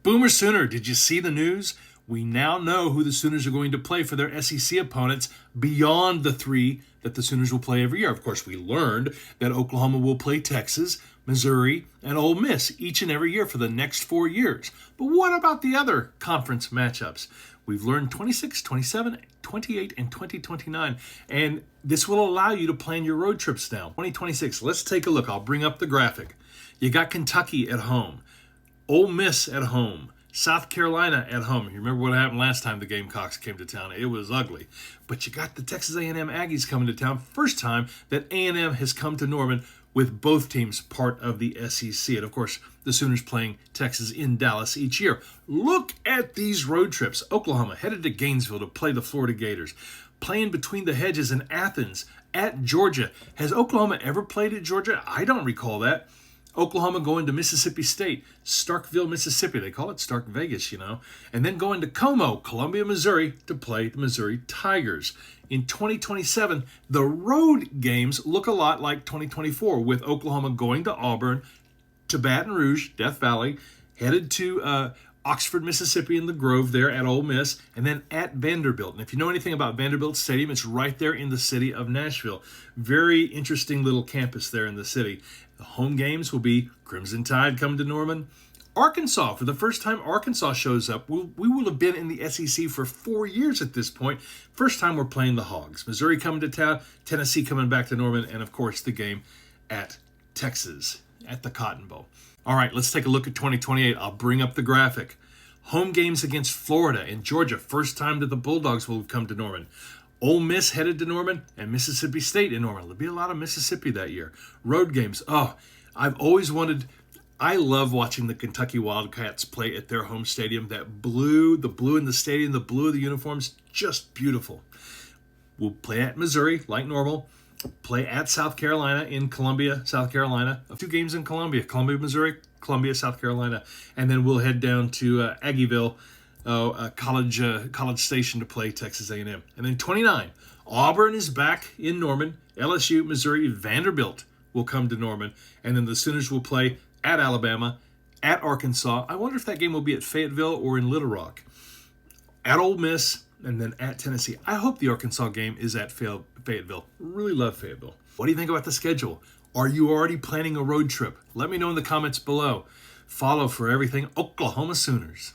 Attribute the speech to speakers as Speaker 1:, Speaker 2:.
Speaker 1: Boomer Sooner, did you see the news? We now know who the Sooners are going to play for their SEC opponents beyond the three that the Sooners will play every year. Of course, we learned that Oklahoma will play Texas, Missouri, and Ole Miss each and every year for the next 4 years. But what about the other conference matchups? We've learned 26, 27, 28, and 2029. And this will allow you to plan your road trips now. 2026, let's take a look. I'll bring up the graphic. You got Kentucky at home, Ole Miss at home, South Carolina at home. You remember what happened last time the Gamecocks came to town? It was ugly. But you got the Texas A&M Aggies coming to town. First time that A&M has come to Norman with both teams part of the SEC. And, of course, the Sooners playing Texas in Dallas each year. Look at these road trips. Oklahoma headed to Gainesville to play the Florida Gators. Playing between the hedges in Athens at Georgia. Has Oklahoma ever played at Georgia? I don't recall that. Oklahoma going to Mississippi State, Starkville, Mississippi. They call it Stark Vegas, And then going to Como, Columbia, Missouri, to play the Missouri Tigers. In 2027, the road games look a lot like 2024, with Oklahoma going to Auburn, to Baton Rouge, Death Valley, headed to Oxford, Mississippi, in the Grove there at Ole Miss, and then at Vanderbilt. And if you know anything about Vanderbilt Stadium, it's right there in the city of Nashville. Very interesting little campus there in the city. The home games will be Crimson Tide coming to Norman. Arkansas, for the first time Arkansas shows up. We will have been in the SEC for 4 years at this point. First time we're playing the Hogs. Missouri coming to town, Tennessee coming back to Norman, and of course the game at Texas at the Cotton Bowl. All right, let's take a look at 2028. I'll bring up the graphic. Home games against Florida and Georgia. First time that the Bulldogs will come to Norman. Ole Miss headed to Norman, and Mississippi State in Norman. There'll be a lot of Mississippi that year. Road games. I've always wanted... I love watching the Kentucky Wildcats play at their home stadium. That blue, the blue in the stadium, the blue of the uniforms, just beautiful. We'll play at Missouri, like normal. Play at South Carolina in Columbia, South Carolina. 2 games in Columbia, Missouri, Columbia, South Carolina. And then we'll head down to Aggieville, College Station, to play Texas A&M. And then 29, Auburn is back in Norman. LSU, Missouri, Vanderbilt will come to Norman. And then the Sooners will play at Alabama, at Arkansas. I wonder if that game will be at Fayetteville or in Little Rock. At Ole Miss, and then at Tennessee. I hope the Arkansas game is at Fayetteville. Really love Fayetteville. What do you think about the schedule? Are you already planning a road trip? Let me know in the comments below. Follow for everything Oklahoma Sooners.